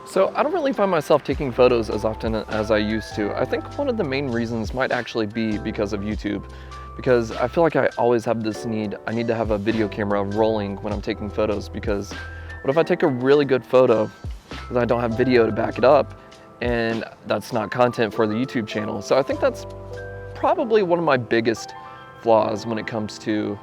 So I don't really find myself taking photos as often as I used to. I think one of the main reasons might actually be because of YouTube, because I feel like I always have this need. I need to have a video camera rolling when I'm taking photos, because what if I take a really good photo and I don't have video to back it up, and that's not content for the YouTube channel. So I think that's probably one of my biggest flaws when it comes to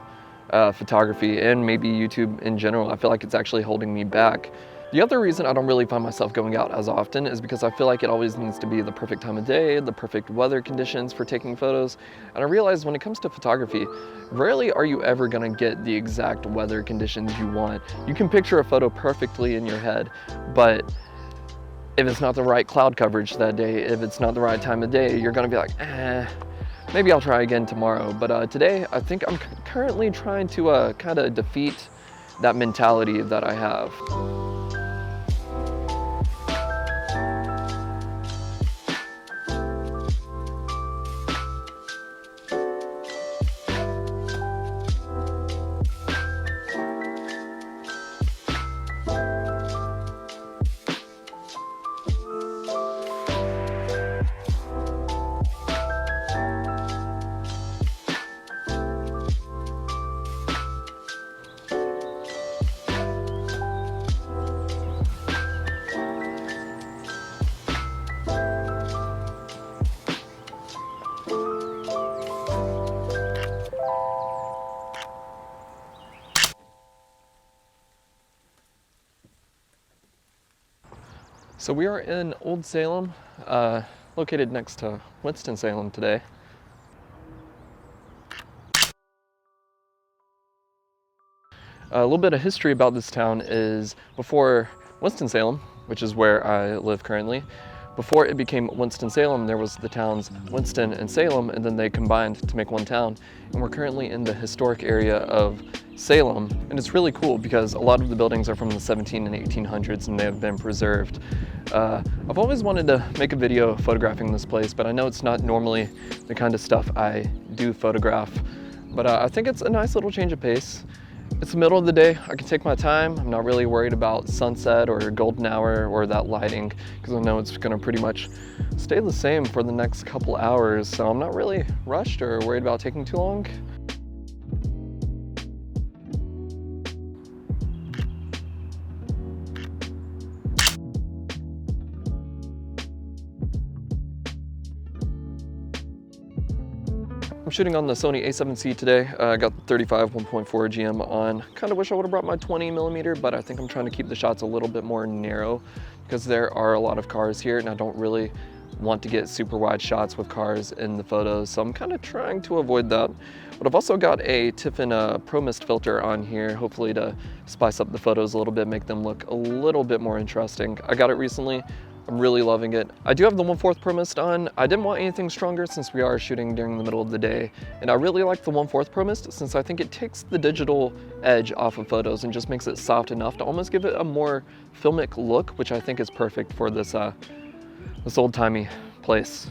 photography and maybe YouTube in general. I feel like it's actually holding me back. The other reason I don't really find myself going out as often is because I feel like it always needs to be the perfect time of day, the perfect weather conditions for taking photos. And I realize when it comes to photography, rarely are you ever gonna get the exact weather conditions you want. You can picture a photo perfectly in your head, but if it's not the right cloud coverage that day, if it's not the right time of day, you're gonna be like, maybe I'll try again tomorrow. But today, I think I'm currently trying to kind of defeat that mentality that I have. So we are in Old Salem, located next to Winston-Salem today. A little bit of history about this town is before Winston-Salem, which is where I live currently, before it became Winston-Salem, there was the towns Winston and Salem, and then they combined to make one town. And we're currently in the historic area of Salem, and it's really cool because a lot of the buildings are from the 17 and 1800s and they have been preserved. I've always wanted to make a video photographing this place, but I know it's not normally the kind of stuff I do photograph. But I think it's a nice little change of pace. It's the middle of the day, I can take my time. I'm not really worried about sunset or golden hour or that lighting, because I know it's gonna pretty much stay the same for the next couple hours. So I'm not really rushed or worried about taking too long. I'm shooting on the Sony A7C today. I got the 35 1.4 GM on. Kind of wish I would have brought my 20mm, but I think I'm trying to keep the shots a little bit more narrow because there are a lot of cars here and I don't really want to get super wide shots with cars in the photos. So I'm kind of trying to avoid that. But I've also got a Tiffin Pro Mist filter on here, hopefully to spice up the photos a little bit, make them look a little bit more interesting. I got it recently. I'm really loving it. I do have the 1/4 Pro Mist on. I didn't want anything stronger since we are shooting during the middle of the day. And I really like the 1/4 Pro Mist since I think it takes the digital edge off of photos and just makes it soft enough to almost give it a more filmic look, which I think is perfect for this, this old-timey place.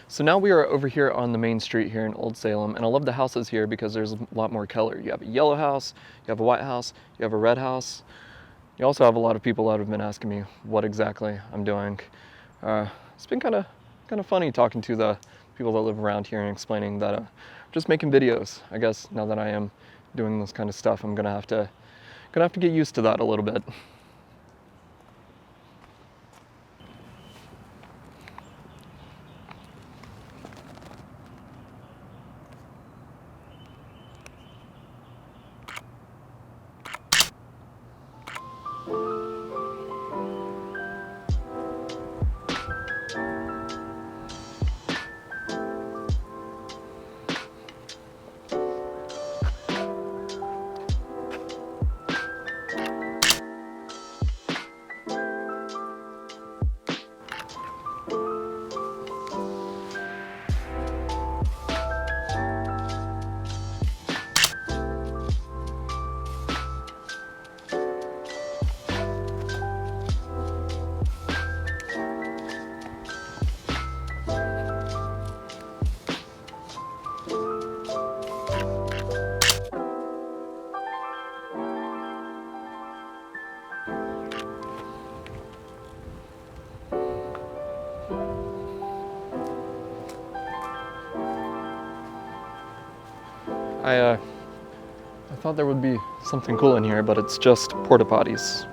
So now we are over here on the main street here in Old Salem, and I love the houses here because there's a lot more color. You have a yellow house, you have a white house, you have a red house. You also have a lot of people that have been asking me what exactly I'm doing. It's been kind of funny talking to the people that live around here and explaining that I'm just making videos. I guess now that I am doing this kind of stuff, I'm gonna have to get used to that a little bit. I thought there would be something cool in here, but it's just porta potties.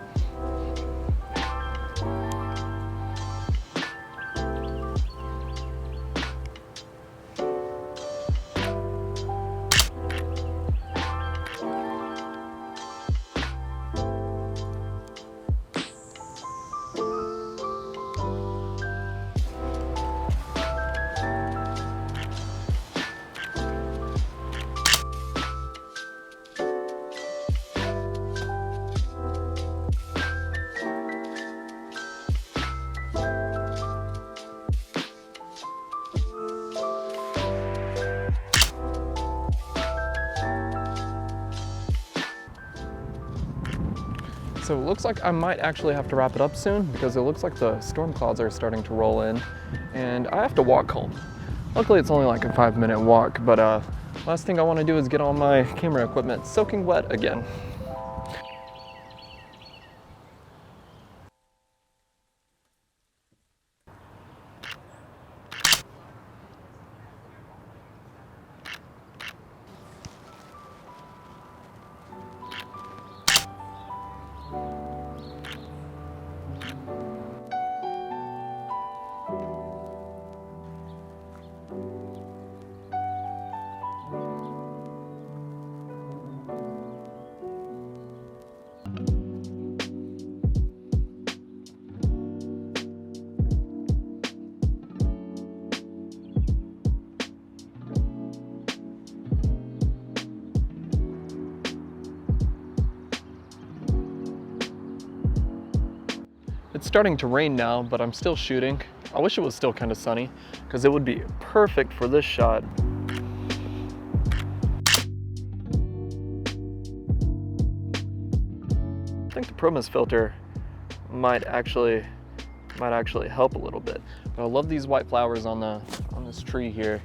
So it looks like I might actually have to wrap it up soon because it looks like the storm clouds are starting to roll in and I have to walk home. Luckily it's only like a 5-minute walk, but last thing I want to do is get all my camera equipment soaking wet again. It's starting to rain now, but I'm still shooting. I wish it was still kind of sunny because it would be perfect for this shot. I think the Promise filter might actually help a little bit. But I love these white flowers on this tree here,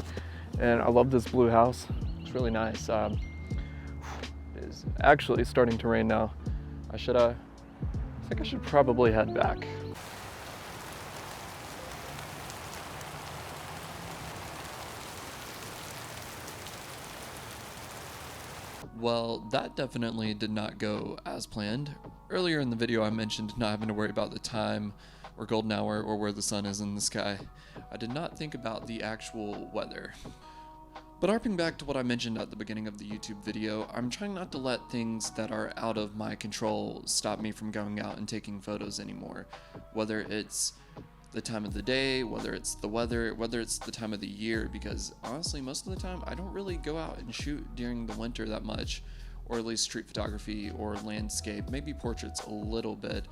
and I love this blue house. It's really nice. It is actually starting to rain now. I think I should probably head back. Well, that definitely did not go as planned. Earlier in the video I mentioned not having to worry about the time or golden hour or where the sun is in the sky. I did not think about the actual weather. But harping back to what I mentioned at the beginning of the YouTube video, I'm trying not to let things that are out of my control stop me from going out and taking photos anymore. Whether it's the time of the day, whether it's the weather, whether it's the time of the year, because honestly, most of the time I don't really go out and shoot during the winter that much, or at least street photography or landscape, maybe portraits a little bit.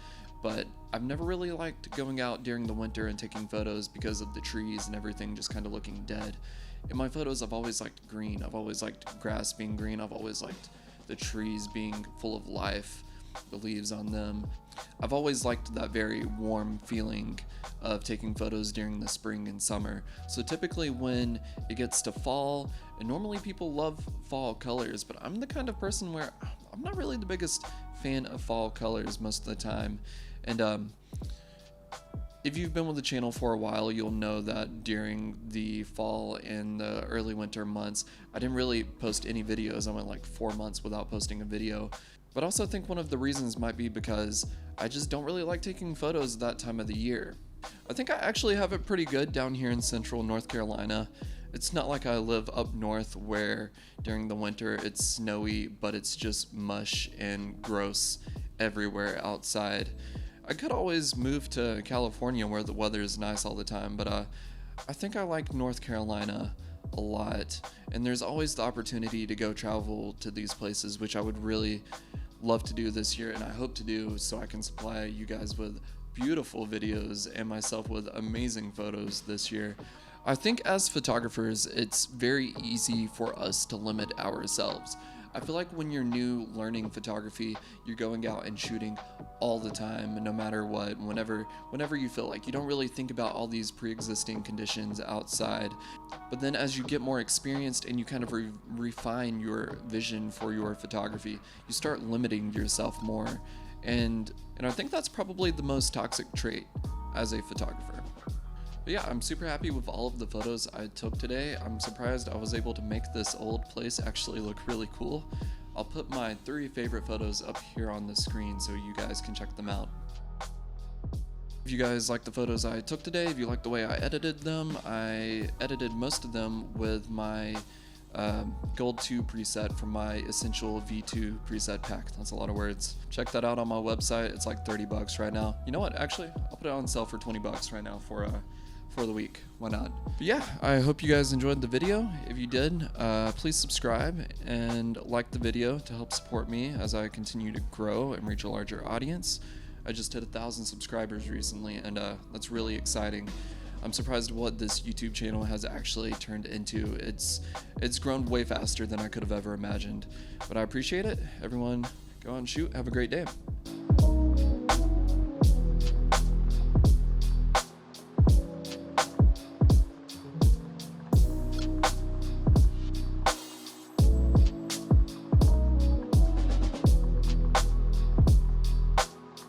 But I've never really liked going out during the winter and taking photos because of the trees and everything just kind of looking dead. In my photos, I've always liked green. I've always liked grass being green. I've always liked the trees being full of life, the leaves on them. I've always liked that very warm feeling of taking photos during the spring and summer. So typically when it gets to fall, and normally people love fall colors, but I'm the kind of person where I'm not really the biggest fan of fall colors most of the time. And if you've been with the channel for a while, you'll know that during the fall and the early winter months, I didn't really post any videos. I went like 4 months without posting a video. But I also think one of the reasons might be because I just don't really like taking photos that time of the year. I think I actually have it pretty good down here in central North Carolina. It's not like I live up north where during the winter it's snowy, but it's just mush and gross everywhere outside. I could always move to California where the weather is nice all the time, but I think I like North Carolina a lot. And there's always the opportunity to go travel to these places, which I would really love to do this year, and I hope to do so I can supply you guys with beautiful videos and myself with amazing photos this year. I think as photographers, it's very easy for us to limit ourselves. I feel like when you're new learning photography, you're going out and shooting all the time, no matter what, whenever you feel like. You don't really think about all these pre-existing conditions outside. But then as you get more experienced and you kind of refine your vision for your photography, you start limiting yourself more. And I think that's probably the most toxic trait as a photographer. But yeah, I'm super happy with all of the photos I took today. I'm surprised I was able to make this old place actually look really cool. I'll put my 3 favorite photos up here on the screen so you guys can check them out. If you guys like the photos I took today, if you like the way I edited them, I edited most of them with my Gold 2 preset from my Essential V2 preset pack. That's a lot of words. Check that out on my website. It's like $30 right now. You know what? Actually, I'll put it on sale for $20 right now for the week. Why not? But yeah, I hope you guys enjoyed the video. If you did, please subscribe and like the video to help support me as I continue to grow and reach a larger audience. I just hit 1,000 subscribers recently, and that's really exciting. I'm surprised what this YouTube channel has actually turned into. It's grown way faster than I could have ever imagined. But I appreciate it. Everyone, go out and shoot. Have a great day.